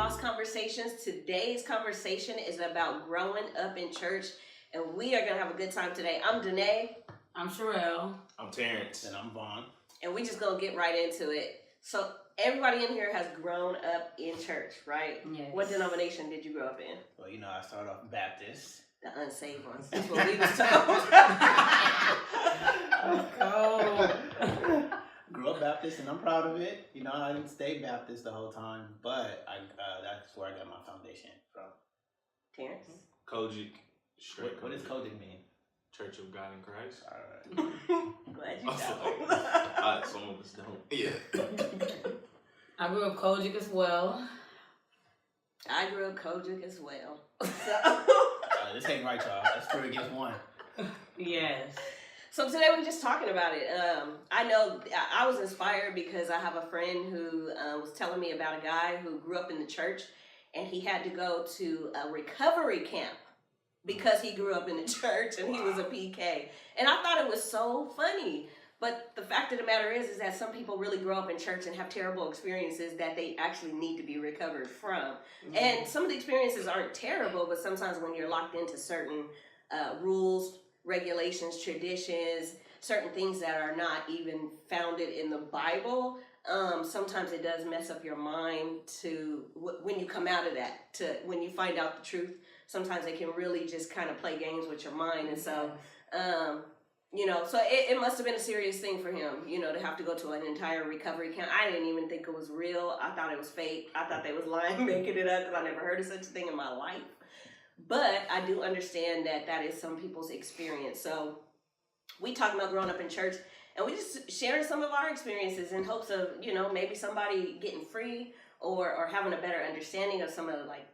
Cross Conversations. Today's conversation is about growing up in church, and we are going to have a good time today. I'm Danae. I'm Sherelle. I'm Terrence. And I'm Vaughn. And we just going to get right into it. So everybody in here has grown up in church, right? Yes. What denomination did you grow up in? Well, you know, I started off Baptist. The unsaved ones. That's what we was told. Grew up Baptist, and I'm proud of it. You know, I didn't stay Baptist the whole time, but that's where I got my foundation from. Terrence? Kojic. What does Kojic mean? Church of God in Christ. All right. Glad you know. Some of us don't. Yeah. I grew up Kojic as well. I grew up Kojic as well. This ain't right, y'all. That's 3 against 1. Yes. So today we're just talking about it. I know I was inspired because I have a friend who was telling me about a guy who grew up in the church, and he had to go to a recovery camp because he grew up in the church and he was a PK. And I thought it was so funny. But the fact of the matter is that some people really grow up in church and have terrible experiences that they actually need to be recovered from. Mm-hmm. And some of the experiences aren't terrible, but sometimes when you're locked into certain rules, regulations, traditions, certain things that are not even founded in the Bible, sometimes it does mess up your mind to when you come out of that, to when you find out the truth. Sometimes it can really just kind of play games with your mind. And so, you know, so it must have been a serious thing for him, you know, to have to go to an entire recovery camp. I didn't even think it was real. I thought it was fake. I thought they was lying, making it up, because I never heard of such a thing in my life. But I do understand that that is some people's experience. So we talking about growing up in church, and we just sharing some of our experiences in hopes of, you know, maybe somebody getting free or having a better understanding of some of like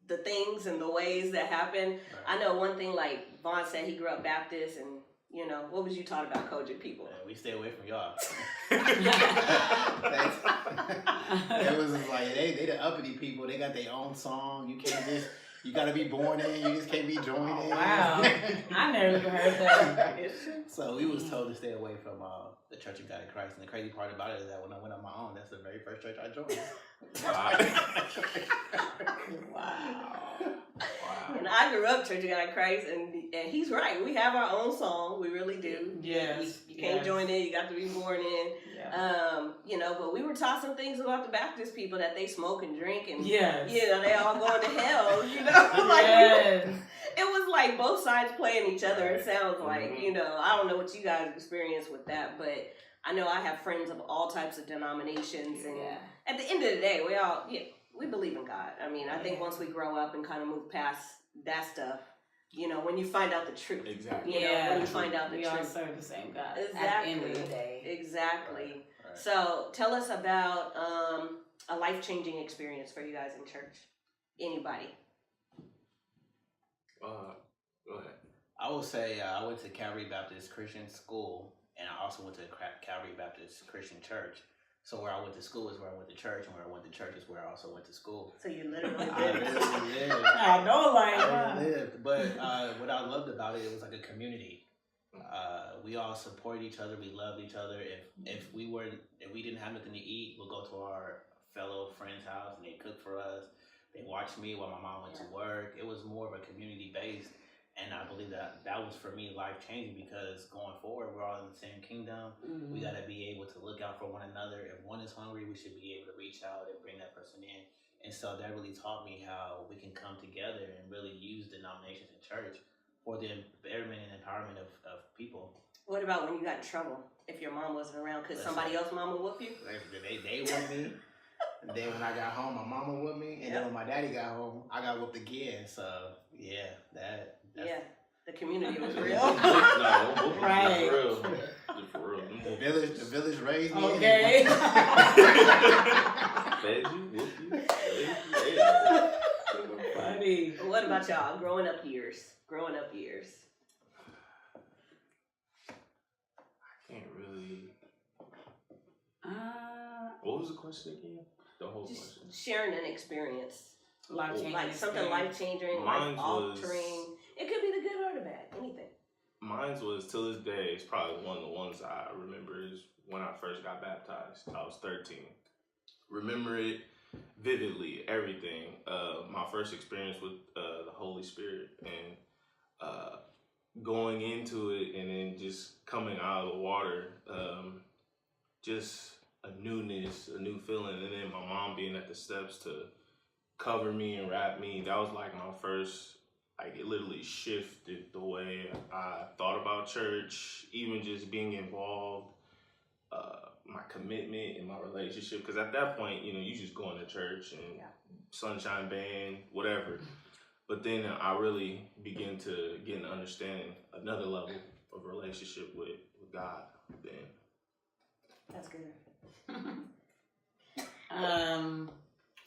the things and the ways that happen. Right. I know one thing, like Vaughn said, he grew up Baptist, and you know, what was you taught about Kojic people? Man, we stay away from y'all. It was just like they the uppity people. They got their own song. You can't just. You gotta be born in. You just can't be joined in. Wow, I never even heard that. So we was told to stay away from the Church of God in Christ. And the crazy part about it is that when I went on my own, that's the very first church I joined. Wow. And I grew up Church of God in Christ, and he's right. We have our own song. We really do. Yes. You can't join in. You got to be born in. Yeah. You know, but we were taught some things about the Baptist people, that they smoke and drink, and you know, they all going to hell. You know, like it was like both sides playing each other. It sounds like, you know, I don't know what you guys experience with that, but I know I have friends of all types of denominations, and at the end of the day, we believe in God. I mean, I think once we grow up and kind of move past that stuff, you know, when you find out the truth. Exactly. You know, when you find out the we truth. We all serve the same God. Exactly. At the end of the day. Exactly. Right. So tell us about a life-changing experience for you guys in church. Anybody? Go ahead. I would say I went to Calvary Baptist Christian School, and I also went to Calvary Baptist Christian Church. So where I went to school is where I went to church, and where I went to church is where I also went to school. So you literally lived. I literally lived. I know, like I lived. But what I loved about it, it was like a community. We all supported each other. We loved each other. If we didn't have nothing to eat, we'll go to our fellow friend's house, and they cook for us. They watched me while my mom went to work. It was more of a community based. And I believe that was, for me, life-changing, because going forward, we're all in the same kingdom. Mm-hmm. We got to be able to look out for one another. If one is hungry, we should be able to reach out and bring that person in. And so that really taught me how we can come together and really use denominations in church for the betterment and empowerment of people. What about when you got in trouble? If your mom wasn't around, could somebody else's mom would whoop you? They whooped me. And then when I got home, my mama whooped me. And then when my daddy got home, I got whooped again. So, the community was real. Right. For real. The village raised me. Okay. Fed you, whooped you. Funny. What about y'all? Growing up years. I can't really. What was the question again? The whole question. Sharing an experience. Life-changing. Like something life-changing, life-altering. It could be the good or the bad. Anything. Mine was, till this day, it's probably one of the ones I remember is when I first got baptized. I was 13. Remember it vividly everything. My first experience with the Holy Spirit and going into it and then just coming out of the water, just a newness, a new feeling. And then my mom being at the steps to cover me and wrap me, that was like my first, like it literally shifted the way I thought about church, even just being involved, my commitment in my relationship. Because at that point, you know, you just going to church and sunshine band, whatever. But then I really begin to get an understanding, another level of relationship with God. Then That's good.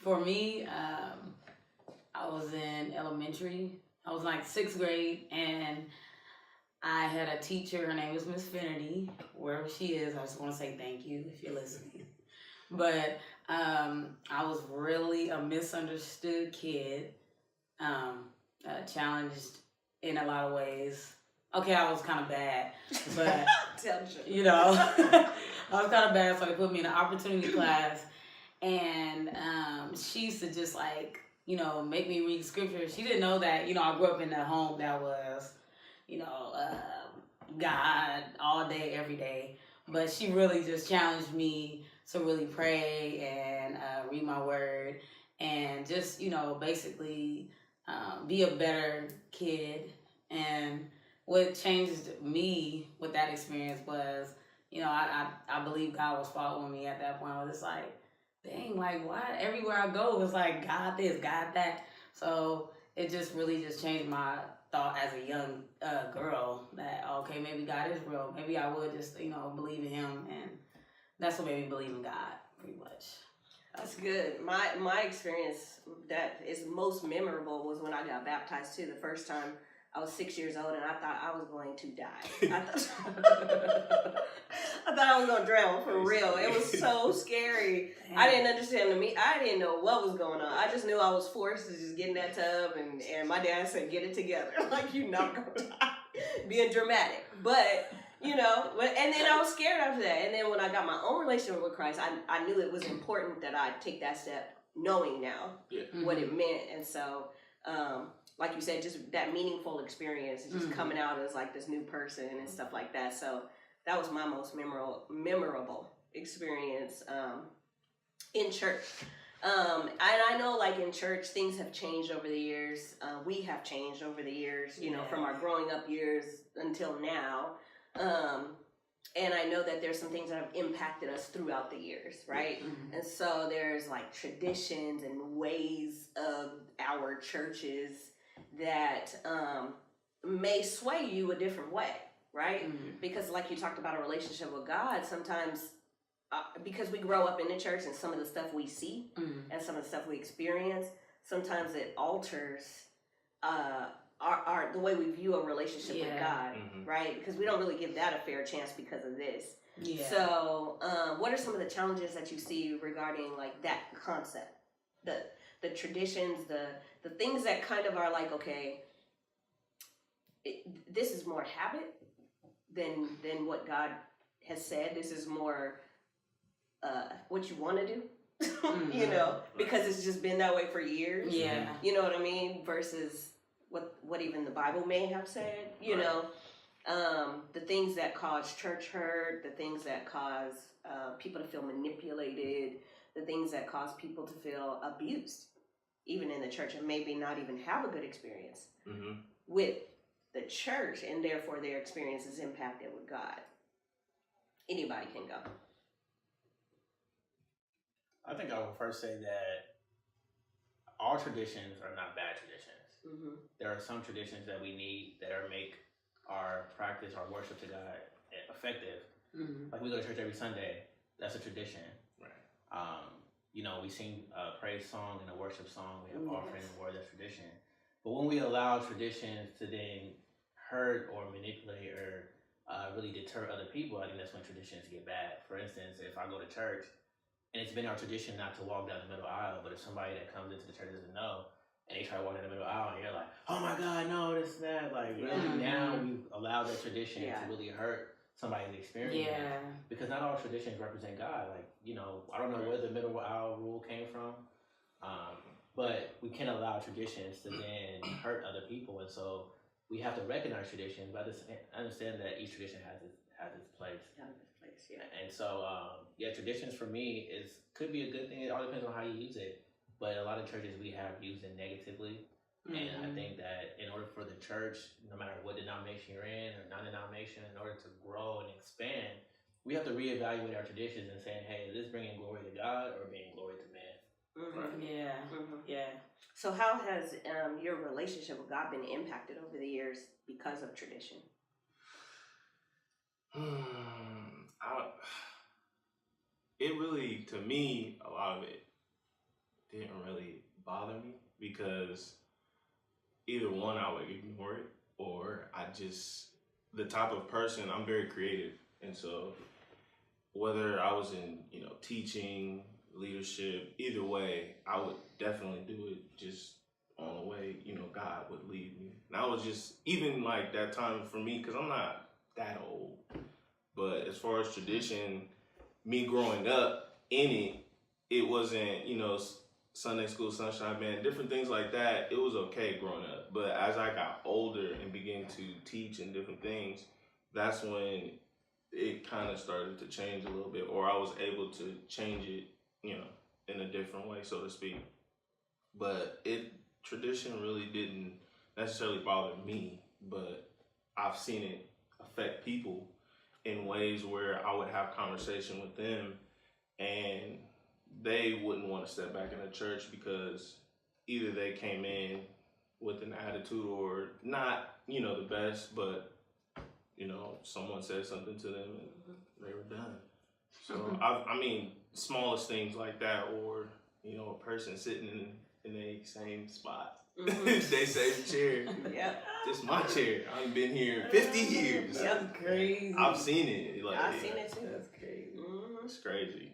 For me, I was in elementary. I was like 6th grade, and I had a teacher. Her name was Miss Finity. Wherever she is, I just want to say thank you if you're listening. But I was really a misunderstood kid, challenged in a lot of ways. Okay, I was kind of bad, but you know, I was kind of bad, so they put me in an opportunity class, and she used to just like, you know, make me read scripture. She didn't know that, you know, I grew up in a home that was, you know, God all day, every day. But she really just challenged me to really pray and read my word and just, you know, basically be a better kid. And what changed me with that experience was, you know, I believe God was following me at that point. I was just like, dang, like, why everywhere I go, it's like, God this, God that. So it just really just changed my thought as a young girl that, okay, maybe God is real. Maybe I would just, you know, believe in him. And that's what made me believe in God, pretty much. That's good. My experience that is most memorable was when I got baptized too. The first time I was 6 years old, and I thought I was going to die. I thought I was going to drown for real. It was so scary. Damn. I didn't understand I didn't know what was going on. I just knew I was forced to just get in that tub, and my dad said, "Get it together. Like, you're not going to die." Being dramatic. But, you know, and then I was scared after that. And then when I got my own relationship with Christ, I knew it was important that I take that step, knowing now what it meant. And so, like you said, just that meaningful experience, just coming out as like this new person and stuff like that. So that was my most memorable experience in church. And I know, like, in church, things have changed over the years. We have changed over the years, you know, from our growing up years until now. And I know that there's some things that have impacted us throughout the years, right? Mm-hmm. And so there's like traditions and ways of our churches that may sway you a different way, right? Mm-hmm. Because like you talked about a relationship with God, sometimes because we grow up in the church and some of the stuff we see and some of the stuff we experience, sometimes it alters our the way we view a relationship with God, right? Because we don't really give that a fair chance because of this. Yeah. So, what are some of the challenges that you see regarding like that concept, the traditions, the things that kind of are like, okay, this is more habit than what God has said. This is more what you want to do, you know, because it's just been that way for years. Yeah, you know what I mean. Versus what even the Bible may have said, you know, the things that cause church hurt, the things that cause people to feel manipulated, the things that cause people to feel abused, even in the church, and maybe not even have a good experience with the church, and therefore their experience is impacted with God. Anybody can go. I think I would first say that all traditions are not bad traditions. There are some traditions that we need that make our practice, our worship to God effective. Like we go to church every Sunday. That's a tradition. Right. You know, we sing a praise song and a worship song. We have offering and word. That's tradition. But when we allow traditions to then hurt or manipulate or really deter other people, I think that's when traditions get bad. For instance, if I go to church and it's been our tradition not to walk down the middle aisle, but if somebody that comes into the church doesn't know, and they try to walk down the middle aisle, and you're like, oh my God, no, this, that. Like, really, now we've allowed that tradition to really hurt somebody's experience. Yeah. Because not all traditions represent God. Like, you know, I don't know where the middle aisle rule came from, But we can't allow traditions to then hurt other people, and so we have to recognize traditions, but understand that each tradition has its place. Yeah. And so, traditions for me could be a good thing. It all depends on how you use it. But a lot of churches we have used it negatively, and I think that in order for the church, no matter what denomination you're in or non-denomination, in order to grow and expand, we have to reevaluate our traditions and saying, hey, is this bringing glory to God or bringing glory to man? Yeah. So how has your relationship with God been impacted over the years because of tradition? It really, to me, a lot of it didn't really bother me because either one, I would ignore it, or the type of person, I'm very creative. And so whether I was in, teaching, leadership, either way, I would definitely do it just on the way, God would lead me. And I was just, even like that time for me, because I'm not that old, but as far as tradition, me growing up in it wasn't, Sunday school, sunshine band, different things like that. It was okay growing up. But as I got older and began to teach and different things, that's when it kind of started to change a little bit, or I was able to change it, in a different way, so to speak. But tradition really didn't necessarily bother me, but I've seen it affect people in ways where I would have conversation with them and they wouldn't want to step back in the church because either they came in with an attitude or not, the best, but, someone said something to them and they were done. So, I mean, smallest things like that, or, a person sitting in the same spot. They same chair. Yeah. This my chair. I've been here 50 years. That's crazy. I've seen it. I've seen it too. That's crazy. It's crazy.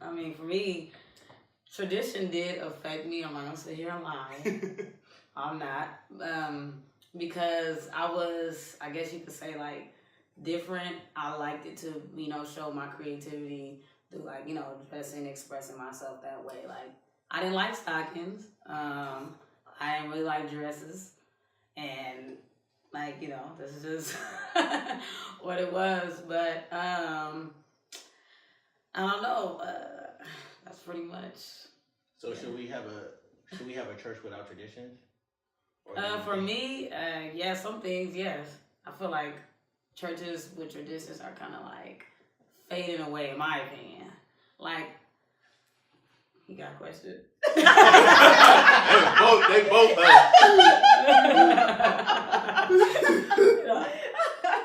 I mean, for me, tradition did affect me. I'm not gonna sit here and lie. I'm not. Because I was, I guess you could say, like, different. I liked it to, show my creativity through, like, dressing, expressing myself that way. Like, I didn't like stockings. I didn't really like dresses. And, like, this is just what it was. But, I don't know. That's pretty much. So should we have a church without traditions? For me, yeah, some things, yes. I feel like churches with traditions are kind of like fading away, in my opinion. Like, you got a question? They both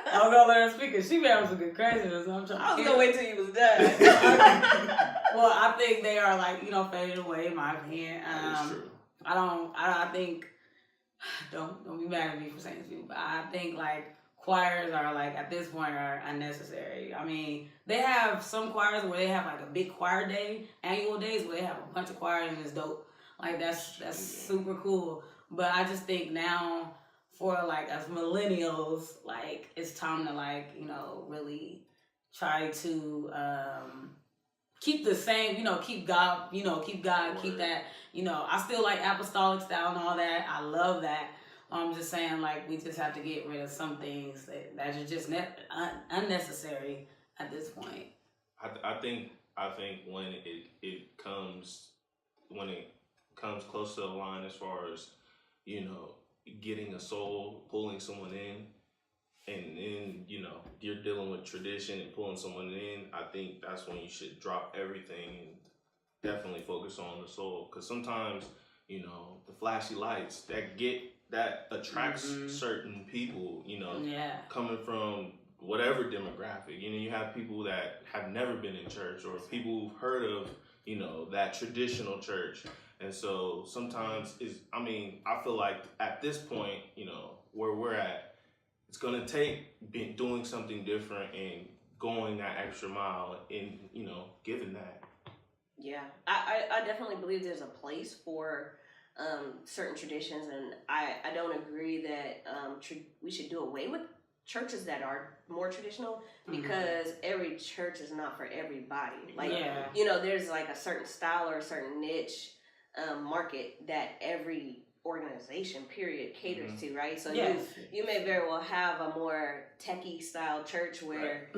I was gonna let her speak, and she made some good craziness. I was gonna wait till you was done. Well, I think they are like, fading away, in my opinion. That's true. I think, don't be mad at me for saying this, but I think like choirs are like at this point are unnecessary. I mean, they have some choirs where they have like a big choir day, annual days where they have a bunch of choirs and it's dope. Like that's super cool. But I just think now for like us millennials, like it's time to like, really try to keep the same, keep God, keep that, I still like apostolic style and all that. I love that. I'm just saying, like, we just have to get rid of some things that are just unnecessary at this point. I think when it comes close to the line as far as, getting a soul, pulling someone in, and then, you're dealing with tradition and pulling someone in, I think that's when you should drop everything and definitely focus on the soul. Because sometimes, the flashy lights that attracts certain people, coming from whatever demographic. You have people that have never been in church or people who've heard of, that traditional church. And so sometimes I feel like at this point, where we're at, it's going to take doing something different and going that extra mile and, giving that. Yeah, I definitely believe there's a place for certain traditions, and I don't agree that we should do away with churches that are more traditional, because every church is not for everybody. Like, you know, there's like a certain style or a certain niche market that every organization period caters to, right? So you may very well have a more techie style church where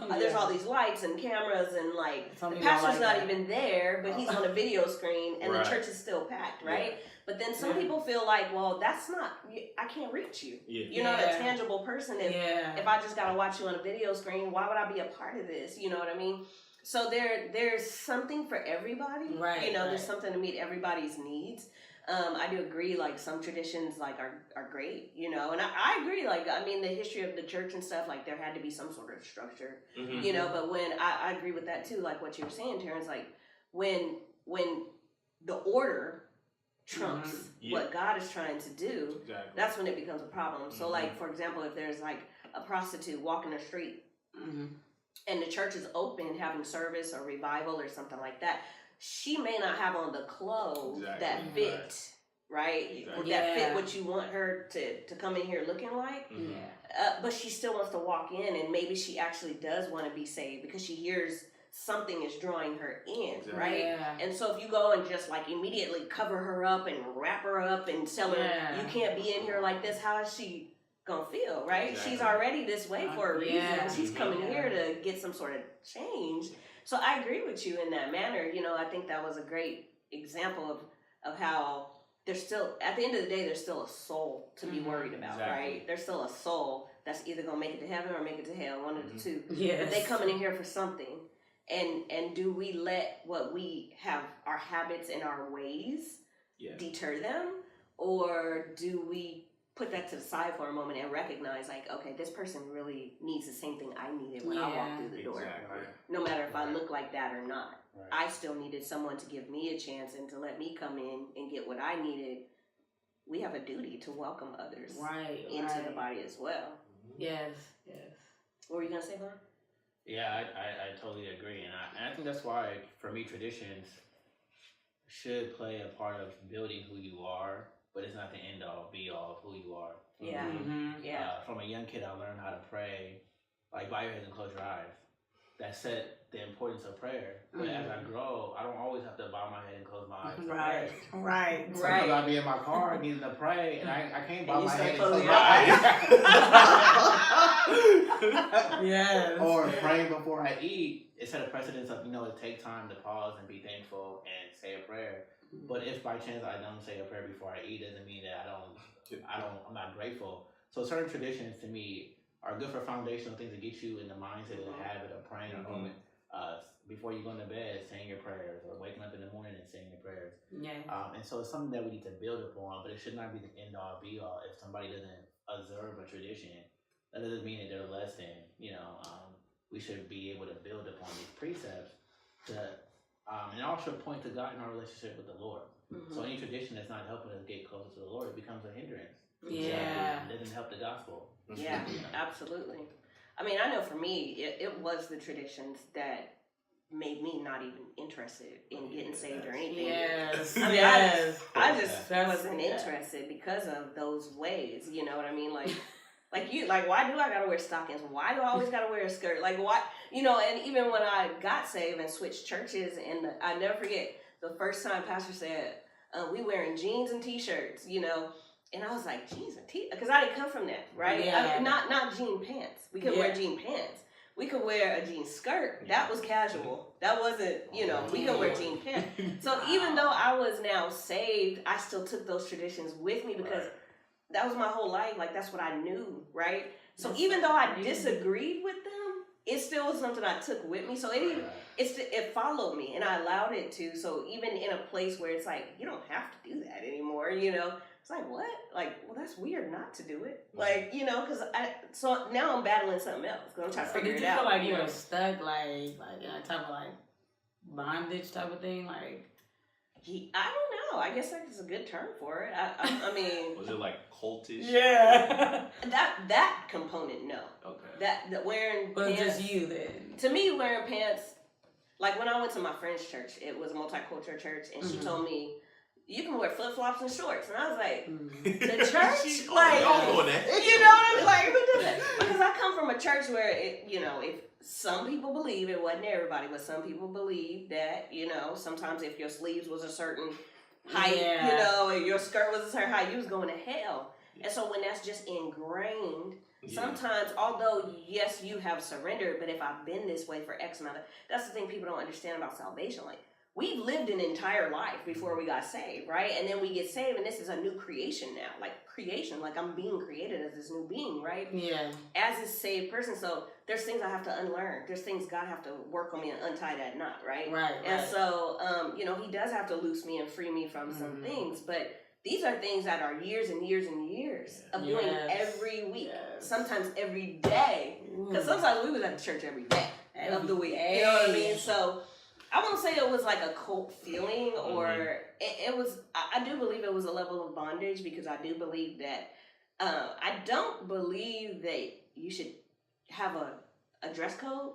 there's all these lights and cameras and like the pastor's not even there, but he's on a video screen and the church is still packed, right? But then some people feel like, well, that's not, I can't reach you. You're not a tangible person. If I just gotta watch you on a video screen, why would I be a part of this? You know what I mean? So there's something for everybody, right? You know, there's something to meet everybody's needs. I do agree, like, some traditions, like, are great, you know, and I agree, like, I mean, the history of the church and stuff, like, there had to be some sort of structure, you know, but when, I agree with that, too, like, what you were saying, Terrence, like, when the order trumps what God is trying to do, that's when it becomes a problem. So, like, for example, if there's, like, a prostitute walking the street, and the church is open, having service or revival or something like that, she may not have on the clothes that fit, right? Or that fit what you want her to come in here looking like. But she still wants to walk in, and maybe she actually does want to be saved because she hears something is drawing her in, right? And so if you go and just like immediately cover her up and wrap her up and tell her you can't be in here like this, how is she gonna feel, right? She's already this way for a reason. She's coming here to get some sort of change. So I agree with you in that manner. You know, I think that was a great example of how there's still, at the end of the day, there's still a soul to be worried about, right? There's still a soul that's either going to make it to heaven or make it to hell, one of the two. But they coming in here for something. And do we let what we have, our habits and our ways, deter them? Or do we put that to the side for a moment and recognize, like, okay, this person really needs the same thing I needed when I walked through the door. No matter if I look like that or not. I still needed someone to give me a chance and to let me come in and get what I needed. We have a duty to welcome others into the body as well. Yes. What were you going to say, Vaughn? Yeah, I totally agree. And I think that's why, for me, traditions should play a part of building who you are, but it's not the end all be all of who you are. From a young kid, I learned how to pray, like, bow your head and close your eyes. That said the importance of prayer. But as I grow, I don't always have to bow my head and close my eyes. Sometimes I'll be in my car needing to pray, and I can't bow my head and close my eyes. Or praying before I eat. It set a precedence of, you know, it take time to pause and be thankful and say a prayer. But if by chance I don't say a prayer before I eat, doesn't mean that I'm not grateful. So certain traditions to me are good for foundational things to get you in the mindset and the habit of praying or moment. Before you go into bed, saying your prayers, or waking up in the morning and saying your prayers. And so it's something that we need to build upon, but it should not be the end all be all. If somebody doesn't observe a tradition, that doesn't mean that they're less than. You know, we should be able to build upon these precepts and also point to God in our relationship with the Lord. So any tradition that's not helping us get closer to the Lord, it becomes a hindrance. It doesn't help the gospel. Absolutely. I mean, I know for me, it was the traditions that made me not even interested in getting saved or anything. I just wasn't interested because of those ways. You know what I mean? Like why do I gotta wear stockings? Why do I always gotta wear a skirt? Like, why? You know, and even when I got saved and switched churches, and I never forget the first time Pastor said, we wearing jeans and t-shirts, you know. And I was like, jeans and t-shirts? Because I didn't come from that, right? I mean, not jean pants. We could wear jean pants. We could wear a jean skirt. That was casual. That wasn't, you know, we could wear jean pants. So even though I was now saved, I still took those traditions with me because that was my whole life. Like, that's what I knew, right? So even though I disagreed with them, it still was something I took with me. So it followed me, and I allowed it to. So even in a place where it's like, you don't have to do that anymore, you know? It's like, what? Like, well, that's weird not to do it. Like, you know, so now I'm battling something else because I'm trying to figure it out. Did you feel like you were stuck, like type of like bondage type of thing? Like, I don't know. I guess that's a good term for it. I mean, was it like cultish? Yeah. that component, no. Okay. That wearing but pants. Just you then. To me, wearing pants. Like when I went to my friend's church, it was a multicultural church, and she told me, you can wear flip flops and shorts, and I was like, Mm. the church, y'all doing that? you know what I mean? Like, who does that? Because I come from a church where if some people believe, it wasn't everybody, but some people believe that sometimes if your sleeves was a certain height, and your skirt was a certain height, you was going to hell. And so when that's just ingrained, sometimes, although yes, you have surrendered, but if I've been this way for X amount of, that's the thing people don't understand about salvation. Like, we've lived an entire life before we got saved, right? And then we get saved, and this is a new creation now. Like creation, like I'm being created as this new being, right? Yeah. As a saved person. So there's things I have to unlearn. There's things God have to work on me and untie that knot, right? Right. And so, He does have to loose me and free me from some things. But these are things that are years and years and years of doing every week, sometimes every day. Because sometimes we was at the church every day of the week. You know what I mean? So I won't say it was like a cult feeling, or it was. I do believe it was a level of bondage, because I do believe that. I don't believe that you should have a dress code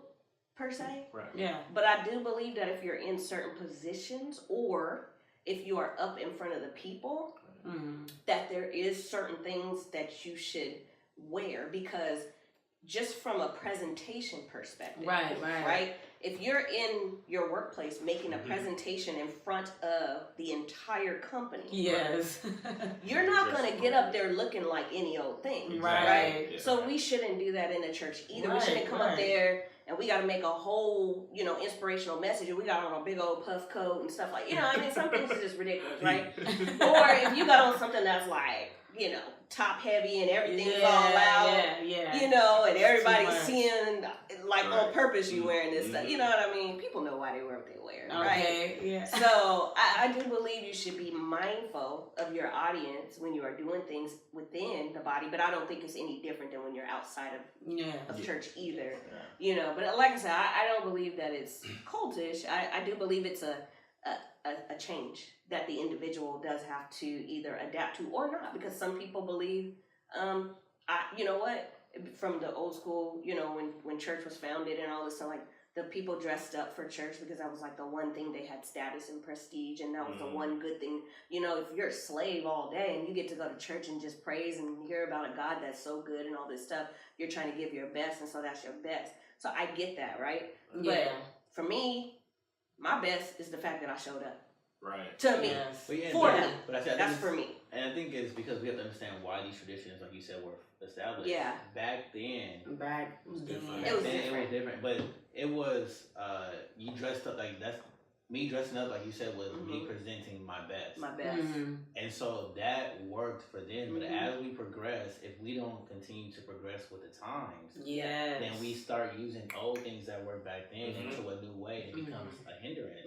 per se. Right. Yeah. But I do believe that if you're in certain positions, or if you are up in front of the people, that there is certain things that you should wear, because just from a presentation perspective, right? If you're in your workplace making a presentation in front of the entire company, you're not going to get up there looking like any old thing, right? Yeah. So we shouldn't do that in the church either. We shouldn't come up there and we got to make a whole, inspirational message, and we got on a big old puff coat and stuff like, some things are just ridiculous, right? Or if you got on something that's like, top heavy and everything's all out, and everybody's seeing, like, on purpose you wearing this stuff. You know what I mean? People know why they wear what they wear, right? Yeah. So I do believe you should be mindful of your audience when you are doing things within the body, but I don't think it's any different than when you're outside of church either. But like I said, I don't believe that it's cultish. I do believe it's a change that the individual does have to either adapt to or not, because some people believe, from the old school, when church was founded and all this stuff, like the people dressed up for church because that was like the one thing they had status and prestige, and that was the one good thing. If you're a slave all day and you get to go to church and just praise and hear about a God that's so good and all this stuff, you're trying to give your best, and so that's your best. So I get that, right? But for me, my best is the fact that I showed up. Right. To me. For me. But that's for me. And I think it's because we have to understand why these traditions, like you said, were established. Yeah. Back then. It was different. It was different. But it was, you dressed up, like that's, me dressing up, like you said, was me presenting my best. My best. And so that worked for them. But as we progress, if we don't continue to progress with the times, then we start using old things that worked back then into a new way, and it becomes a hindrance.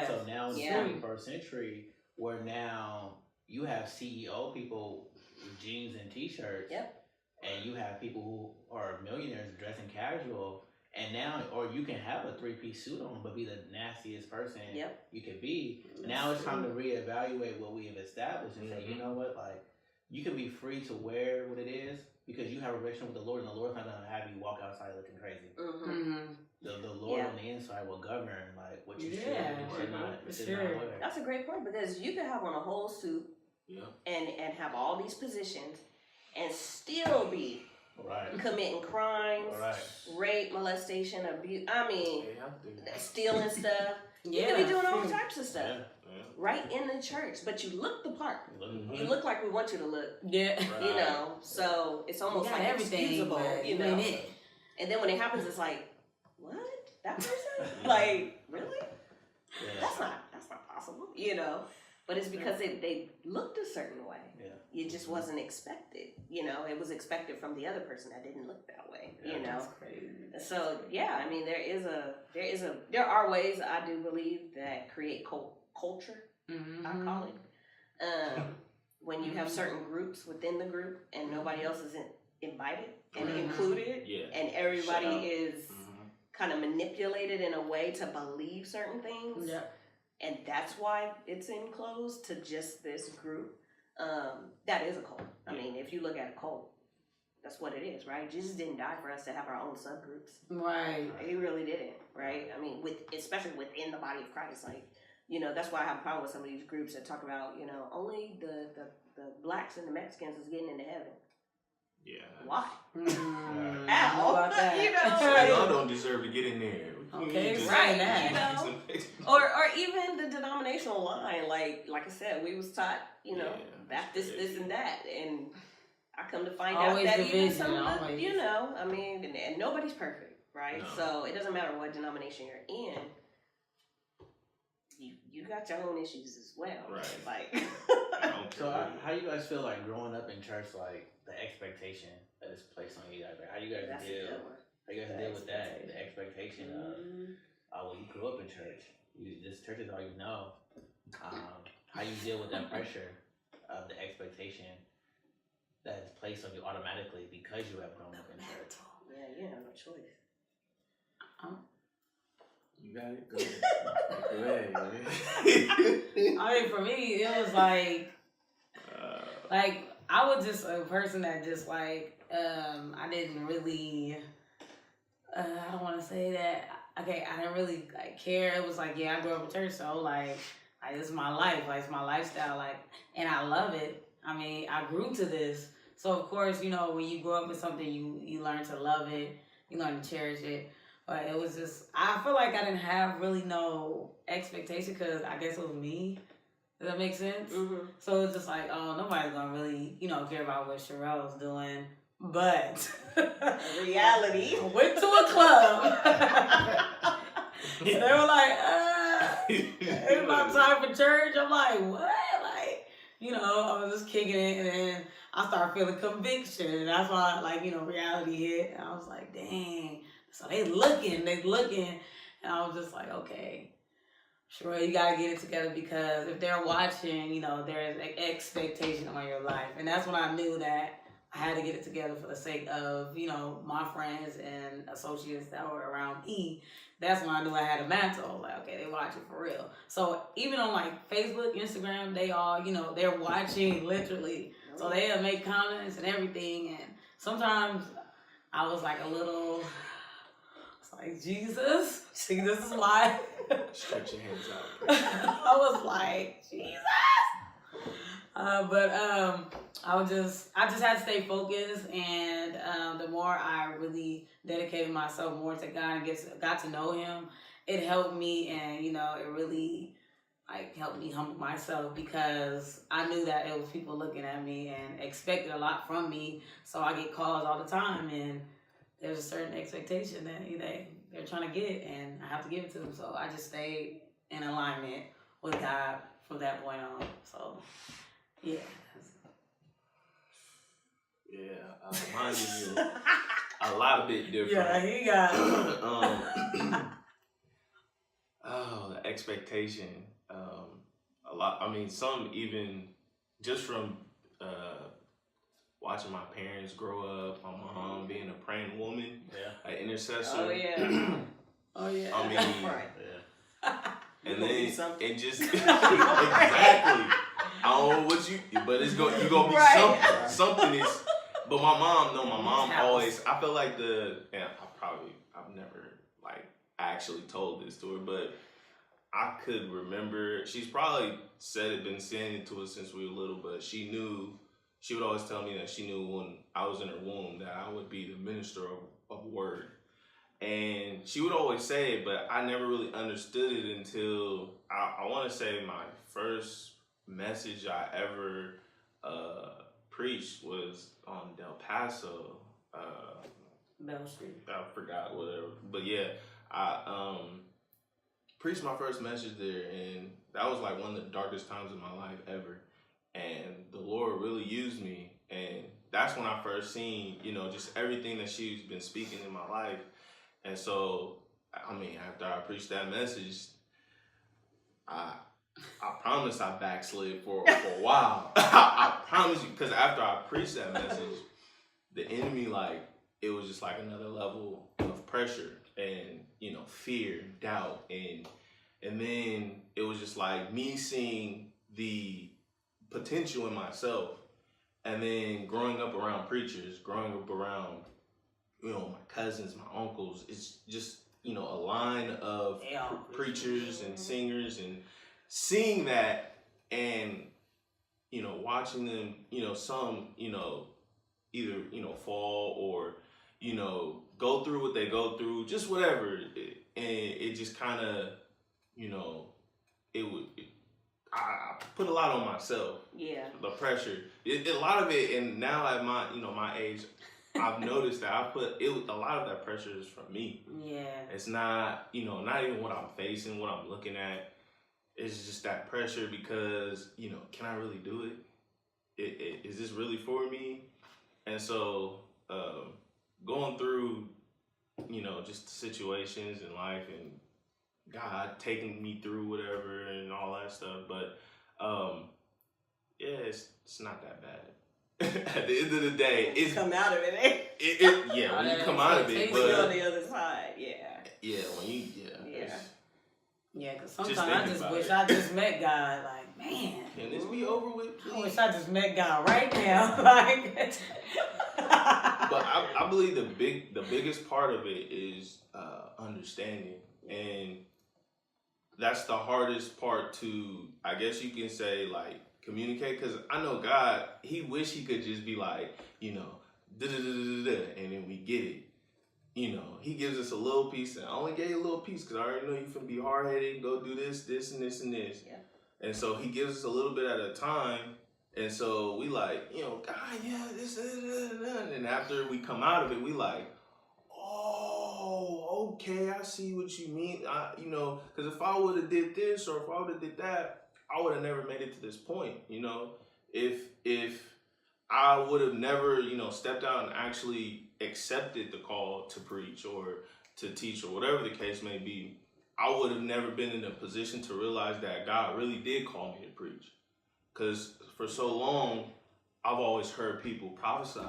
So now in the 21st century, where now you have CEO people with jeans and t-shirts, and you have people who are millionaires dressing casual. And now, or you can have a 3-piece suit on, but be the nastiest person you could be. Now it's time to reevaluate what we have established and say, you know what, like, you can be free to wear what it is because you have a relationship with the Lord, and the Lord's not going to have you walk outside looking crazy. The Lord on the inside will govern, like, what you should and should not wear. That's a great point, because you could have on a whole suit and have all these positions and still be committing crimes, rape, molestation, abuse. I mean, stealing stuff. You could be doing all types of stuff right in the church, but you look the part. You look like we want you to look. So it's almost like excusable, And then when it happens, it's like, what? That person? Like, really? That's not possible, But it's because they looked a certain way. It just wasn't expected. It was expected from the other person that didn't look that way. That's crazy. So I mean, there are ways, I do believe, that create culture. I call it. When you have certain groups within the group and nobody else is invited and included, and everybody is kind of manipulated in a way to believe certain things. And that's why it's enclosed to just this group. That is a cult. I mean, if you look at a cult, that's what it is, right? Jesus didn't die for us to have our own subgroups. Right. He really didn't, right? I mean, especially within the body of Christ, like, you know, that's why I have a problem with some of these groups that talk about, you know, only the blacks and the Mexicans is getting into heaven. Yeah. Why? How? You know, So y'all don't deserve to get in there. Okay, right? that. You know, or even the denominational line, like I said, we was taught, you know, Baptist this and that, and I come to find always out that division, even some of the, always. you know, I mean, and nobody's perfect, right? No. So it doesn't matter what denomination you're in. You got your own issues as well, right? Like, so how you guys feel like growing up in church, like the expectation that is placed on you guys? Like, how you guys deal? How you guys deal with that? The expectation of, well, you grew up in church. This church is all you know. How you deal with that pressure of the expectation that is placed on you automatically because you have grown up in church? Yeah, you have no choice. You got it? Go ahead. Go ahead. I mean, for me, it was like I was just a person that just like, I didn't really, I don't want to say that. Okay, I didn't really like care. It was like, yeah, I grew up in church, so like this is my life, like it's my lifestyle, like, and I love it. I mean, I grew to this, so of course, you know, when you grow up with something, you learn to love it, you learn to cherish it. But it was just, I feel like I didn't have really no expectation because I guess it was me. Does that make sense? Mm-hmm. So it's just like, oh, nobody's gonna really, you know, care about what Sherelle's doing. But reality, I went to a club. They were like, it's about time for church. I'm like, what? Like, you know, I was just kicking it, and then I started feeling conviction, and that's why, like, you know, reality hit, and I was like, dang. So they looking, and I was just like, okay, Sherelle, you gotta get it together because if they're watching, you know, there's an expectation on your life, and that's when I knew that I had to get it together for the sake of, you know, my friends and associates that were around me. That's when I knew I had a mantle. I was like, okay, they watching for real. So even on like Facebook, Instagram, they all, you know, they're watching literally. So they'll make comments and everything, and sometimes I was like a little. Like, Jesus is why. Stretch your hands out. I was like, Jesus. But I just had to stay focused, and the more I really dedicated myself more to God and got to know Him, it helped me, and you know, it really like helped me humble myself because I knew that it was people looking at me and expected a lot from me. So I get calls all the time, and there's a certain expectation that they're trying to get, and I have to give it to them. So I just stayed in alignment with God from that point on. So, yeah. Yeah, mine is a lot of bit different. Yeah, he got the expectation. A lot. I mean, some even just from watching my parents grow up, my mom being a praying woman, an intercessor. Oh yeah. Oh yeah. I mean, right. And then it just exactly. I don't know what but it's you gonna be right. something is. But my mom always. I feel like I've never like actually told this to her, but I could remember. She's probably been saying it to us since we were little, but she knew. She would always tell me that she knew when I was in her womb that I would be the minister of word. And she would always say it, but I never really understood it until I want to say my first message I ever preached was on Del Paso. Bell Street. I forgot whatever. But yeah, I preached my first message there, and that was like one of the darkest times of my life ever. And the Lord really used me, and that's when I first seen, you know, just everything that she's been speaking in my life. And so, I mean, after I preached that message, I promise I backslid for a while. I promise you, because after I preached that message, the enemy, like, it was just like another level of pressure and, you know, fear, doubt, and then it was just like me seeing the potential in myself, and then growing up around preachers, growing up around, you know, my cousins, my uncles, it's just, you know, a line of preachers and singers, and seeing that and, you know, watching them, you know, some, you know, either, you know, fall or, you know, go through what they go through, just whatever. And it just kind of, you know, I put a lot on myself. Yeah. The pressure. A lot of it, and now at my, you know, my age, I've noticed that a lot of that pressure is from me. Yeah. It's not, you know, not even what I'm facing, what I'm looking at. It's just that pressure because, you know, can I really do it? Is this really for me? And so, going through, you know, just situations in life and God taking me through whatever and all that stuff, but yeah, it's not that bad. At the end of the day, it's come out of it, eh? Yeah, when you come out of it, But but on the other side, when you Yeah, because sometimes I just wish I just met God. Like, man, can this be over with, please? I wish I just met God right now. Like, but I believe the biggest part of it is understanding, and that's the hardest part to, I guess you can say, like, communicate. Because I know God, He wish He could just be like, you know, and then we get it. You know, He gives us a little piece, and I only gave you a little piece because I already know you finna be hard-headed, go do this, and this, and this. Yeah. And so He gives us a little bit at a time, and so we like, you know, God, yeah, this, and after we come out of it, we like, oh, okay, I see what you mean. You know, because if I would have did this or if I would have did that, I would have never made it to this point. You know, if I would have never, you know, stepped out and actually accepted the call to preach or to teach or whatever the case may be, I would have never been in a position to realize that God really did call me to preach. Because for so long, I've always heard people prophesy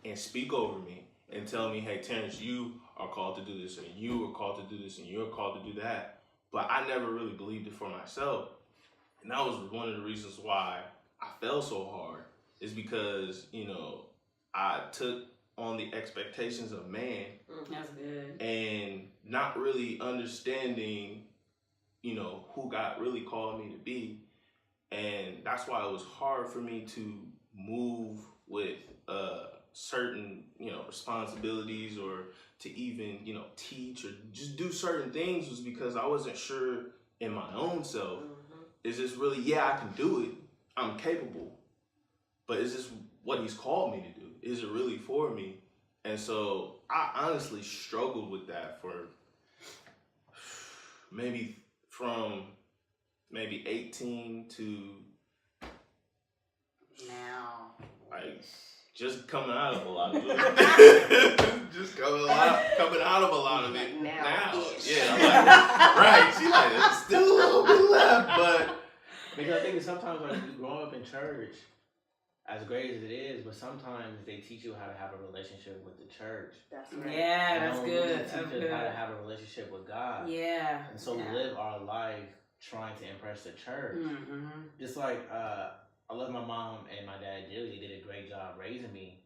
and speak over me and tell me, hey, Terrence, you are called to do this, and you are called to do this, and you're called to do that. But I never really believed it for myself. And that was one of the reasons why I fell so hard, is because, you know, I took on the expectations of man. That's good. And not really understanding, you know, who God really called me to be. And that's why it was hard for me to move with certain, you know, responsibilities or to even, you know, teach or just do certain things, was because I wasn't sure in my own self. Is this really, I can do it. I'm capable. But is this what He's called me to do? Is it really for me? And so I honestly struggled with that for from 18 to now. Like, just coming out of a lot of it. Just coming out of a lot of it now. Yeah, I'm like, right. She's like, there's still a little bit left, but because I think sometimes when you grow up in church, as great as it is, but sometimes they teach you how to have a relationship with the church. That's right. Yeah, that's Really good. teach That's us good. how to have a relationship with God. Yeah. And so we live our life trying to impress the church. Just like I love my mom and my dad dearly. They did a great job raising me.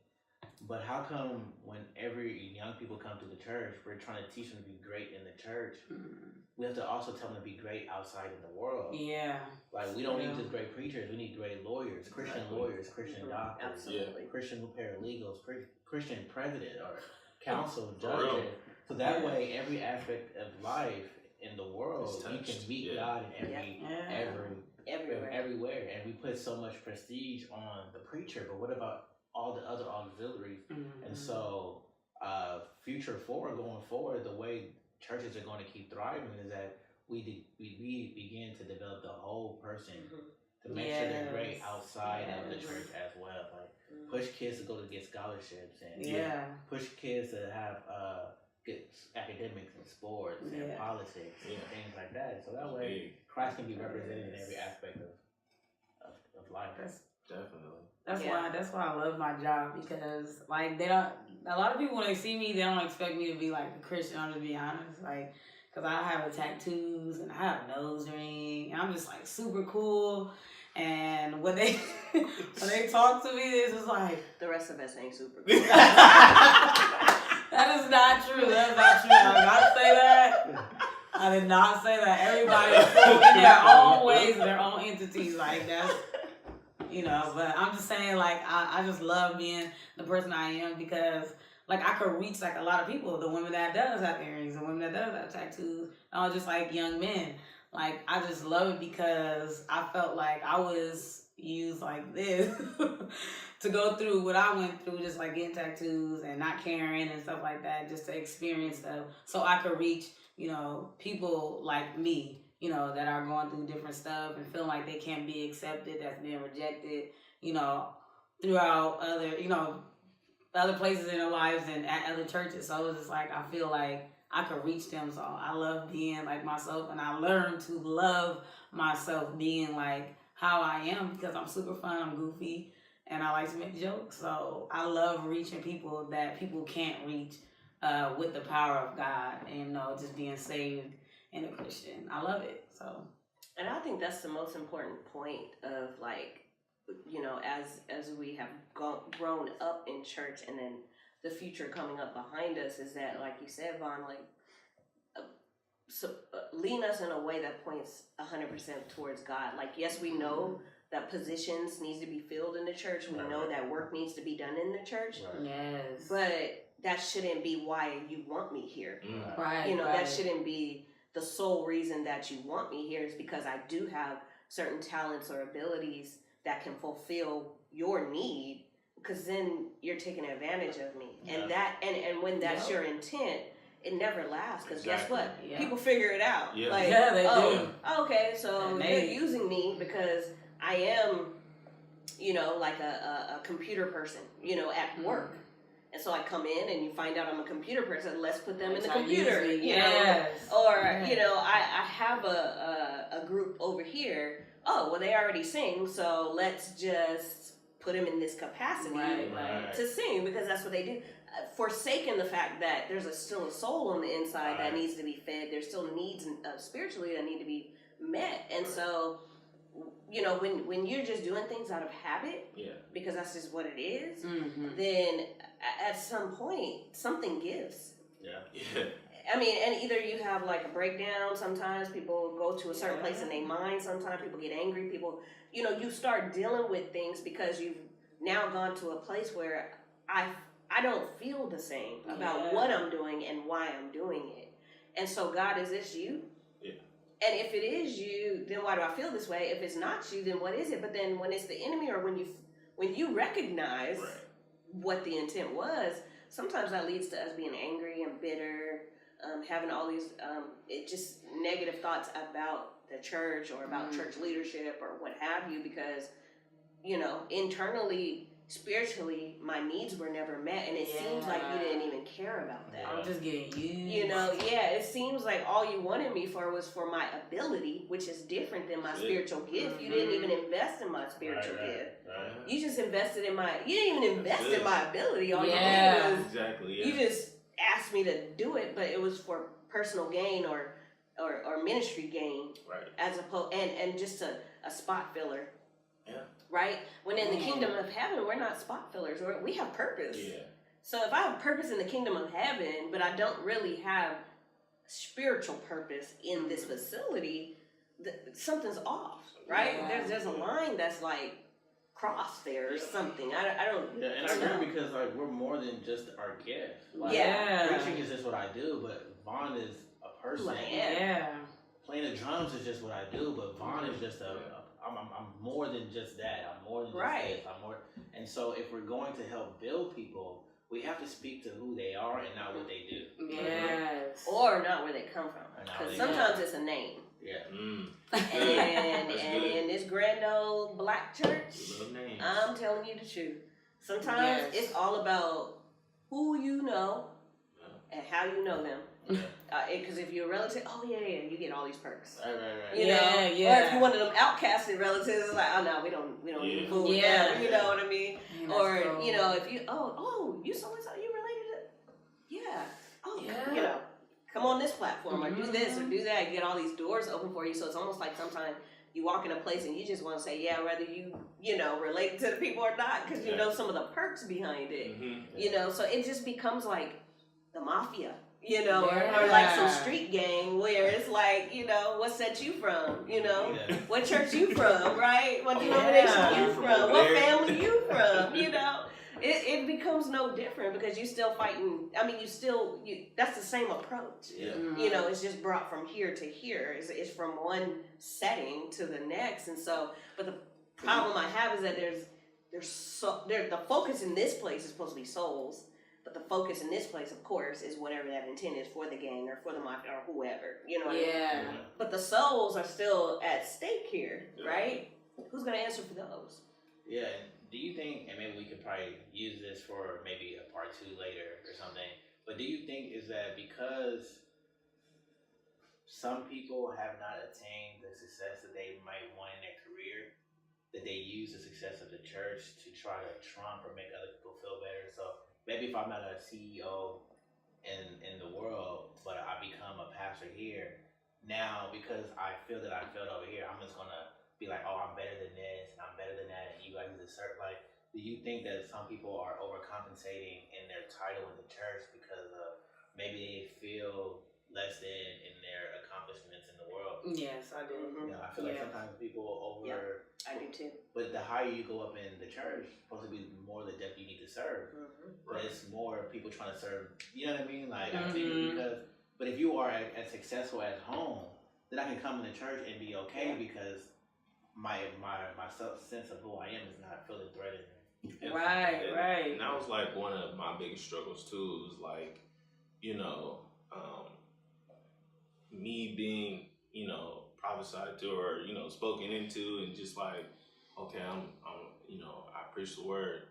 But how come whenever young people come to the church, we're trying to teach them to be great in the church, we have to also tell them to be great outside in the world. Yeah. Like, we don't need just great preachers. We need great lawyers, Christian lawyers, Christian doctors, Christian paralegals, Christian president or council judges. So that way, every aspect of life in the world, you can meet God in everywhere. And we put so much prestige on the preacher, but what about all the other auxiliaries? And so future forward, going forward, the way churches are going to keep thriving is that we begin to develop the whole person to make sure they're great outside of the church as well. Like, push kids to go to get scholarships and push kids to have good academics and sports and politics and things like that. So that way Christ can be represented in every aspect of life. Definitely. That's why I love my job, because like a lot of people, when they see me, they don't expect me to be like a Christian. I'm just being honest, like, because I have tattoos and I have a nose ring and I'm just like super cool. And when they talk to me, it's just like, the rest of us ain't super cool. That is not true. That's not true. I gotta say that. I I did not say that. Everybody's in their own ways, their own entities. Like that's, but I'm just saying, like, I just love being the person I am because, like, I could reach, like, a lot of people. The women that does have earrings, the women that does have tattoos, all just, like, young men. Like, I just love it because I felt like I was used like this to go through what I went through, just, like, getting tattoos and not caring and stuff like that, just to experience stuff. So I could reach, people like me, that are going through different stuff and feeling like they can't be accepted, that's being rejected, throughout other places in their lives and at other churches. So it's just like, I feel like I could reach them. So I love being like myself, and I learned to love myself being like how I am because I'm super fun, I'm goofy, and I like to make jokes. So I love reaching people that people can't reach with the power of God and, just being saved and a Christian. I love it. So, and I think that's the most important point of, like, as we have grown up in church, and then the future coming up behind us, is that, like you said, Vaughn, like, lean us in a way that points 100% towards God. Like, yes, we know that positions needs to be filled in the church. We know that work needs to be done in the church. yes. But that shouldn't be why you want me here. Right. That shouldn't be the sole reason that you want me here, is because I do have certain talents or abilities that can fulfill your need, because then you're taking advantage of me. And that and when that's your intent, it never lasts, because guess what? Yeah. People figure it out. Yeah. Like, they do. Okay, so you're using me because I am, like a computer person, at work. And so I come in and you find out I'm a computer person, let's put them in the computer, Or, I have a group over here. Oh, well, they already sing, so let's just put them in this capacity to sing, because that's what they do. Forsaking the fact that there's still a soul on the inside that needs to be fed. There's still needs spiritually that need to be met. And so, when you're just doing things out of habit, because that's just what it is, then at some point, something gives. I mean, and either you have like a breakdown. Sometimes people go to a certain place in their mind. Sometimes people get angry. People, you start dealing with things because you've now gone to a place where I don't feel the same about what I'm doing and why I'm doing it. And so, God, is this you? And if it is you, then why do I feel this way? If it's not you, then what is it? But then when it's the enemy, or when you recognize what the intent was, sometimes that leads to us being angry and bitter, having all these just negative thoughts about the church or about church leadership or what have you, because, internally, spiritually, my needs were never met, and it seems like you didn't even care about that. I'm just getting used. It seems like all you wanted me for was for my ability, which is different than my spiritual gift. You didn't even invest in my spiritual gift. You just invested in you didn't even invest in my ability. All you did was you just asked me to do it, but it was for personal gain or ministry gain, as opposed and just a spot filler. Right? When in the kingdom of heaven, we're not spot fillers. We have purpose. So if I have purpose in the kingdom of heaven, but I don't really have spiritual purpose in this facility, something's off, right? There's a line that's like crossed there or something. I don't. Yeah, and I agree, because like we're more than just our gift. Like, preaching is just what I do, but Vaughn is a person. Playing the drums is just what I do, but Vaughn is just I'm more than just that. I'm more than just this. I'm more, and so if we're going to help build people, we have to speak to who they are and not what they do. Or not where they come from. Because sometimes it's a name. And in this grand old black church, I'm telling you the truth. Sometimes it's all about who you know and how you know them. Because if you're a relative, you get all these perks. You know? Or if you're one of them outcasted relatives, it's like, oh no, we don't even fool with them. You know what I mean? Or cool. If you you so and so, you related to come on this platform or do this or do that. You get all these doors open for you. So it's almost like sometimes you walk in a place and you just want to say, whether you relate to the people or not, because you know some of the perks behind it. So it just becomes like the mafia. you know, or like some street gang where it's like, you know, what set you from, you know, what church you from, right? What denomination you from, what family you from, you know. It becomes no different because you still fighting. I mean, that's the same approach. Yeah. You know, it's just brought from here to here. It's from one setting to the next, and so. But the problem I have is that the focus in this place is supposed to be souls, but the focus in this place, of course, is whatever that intent is for the gang or for the mafia or whoever. You know what I mean? But the souls are still at stake here, right? Who's gonna answer for those? Yeah. Do you think, and maybe we could probably use this for maybe a part 2 later or something, but do you think is that because some people have not attained the success that they might want in their career, that they use the success of the church to try to trump or make other people feel better? So maybe if I'm not a CEO in the world, but I become a pastor here, now because I feel that I failed over here, I'm just going to be like, oh, I'm better than this, and I'm better than that, and you guys deserve. Like, do you think that some people are overcompensating in their title in the church because of maybe they feel less than in their accomplishments in the world? Yes, I do. You know, I feel like sometimes people I do too. But the higher you go up in the church, it's supposed to be more the depth you need to serve. But it's more people trying to serve. You know what I mean? Like, I think but if you are as successful at home, then I can come in the church and be okay because my sense of who I am is not feeling threatened. Right. And that was like one of my biggest struggles too. Was like, you know, me being, you know, prophesied to or, you know, spoken into, and just like, okay, I'm you know, I preach the word,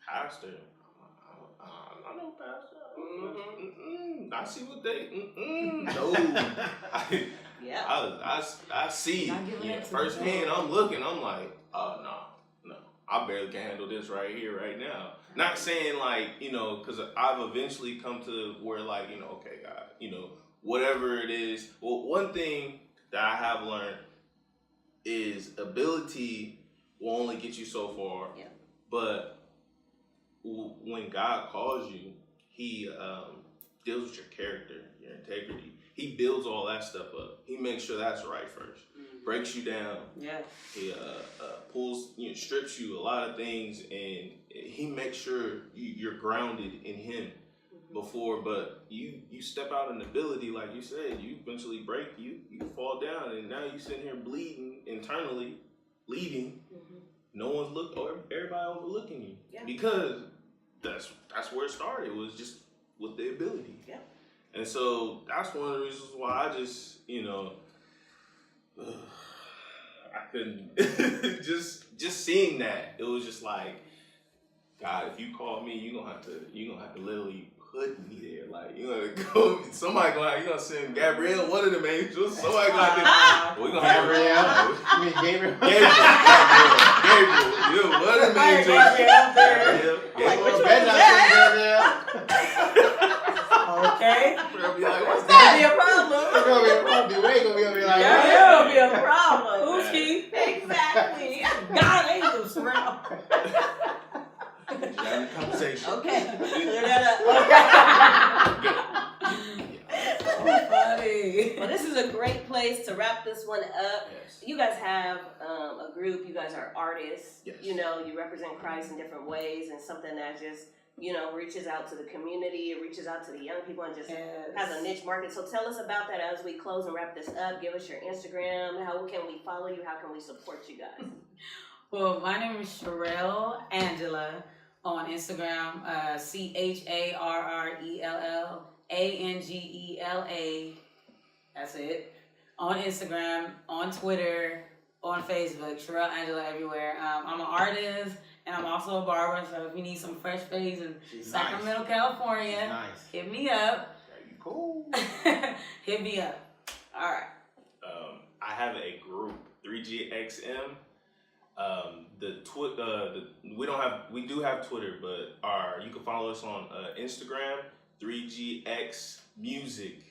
pastor. I know pastor. I see what they. No. I see. Firsthand, I'm looking. I'm like, oh no. I barely can handle this right here, right now. Not saying like, you know, because I've eventually come to where like, you know, okay, God, you know, whatever it is. Well, one thing that I have learned is ability will only get you so far. Yeah. But when God calls you, He deals with your character, your integrity. He builds all that stuff up. He makes sure that's right first. Breaks you down. Yeah. He pulls, you know, strips you a lot of things, and He makes sure you're grounded in Him before. But you step out in ability, like you said, you eventually break. You fall down, and now you sitting here bleeding internally, bleeding. No one's everybody overlooking you because that's where it started. It was just with the ability. Yeah. And so that's one of the reasons why I just, you know, I couldn't just seeing that, it was just like, God, if you call me, you're gonna have to literally put me there. Like, you're gonna go, somebody gonna, you're gonna send Gabrielle, one of them angels. Somebody gonna have to, we're gonna have Gabrielle. You mean Gabriel? Gabriel. Yeah, one of them angels. Gabriel. Like, which one is that? Okay. Be like, what's That'd that? be a problem. It's gonna be a problem. We ain't gonna be able to be like, That'll be a problem. Who's he? Exactly. God angels surround. Conversation. Okay. Clear that up. So funny. Well, this is a great place to wrap this one up. Yes. You guys have a group. You guys are artists. Yes. You know, you represent Christ in different ways, and something that just, you know, reaches out to the community, it reaches out to the young people, and just has a niche market. So tell us about that as we close and wrap this up. Give us your Instagram. How can we follow you? How can we support you guys? Well, my name is Sharrell Angela on Instagram, CharrellAngela. That's it. On Instagram, on Twitter, on Facebook, Sharrell Angela everywhere. I'm an artist, and I'm also a barber, so if you need some fresh fades in Sacramento, California, hit me up. Cool. Hit me up. All right. I have a group, 3GXM. We do have Twitter, but you can follow us on Instagram, 3GX Music.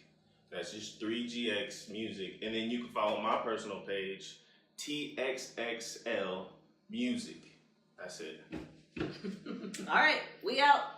That's just 3GX Music. And then you can follow my personal page, TXXL Music. That's it. All right, we out.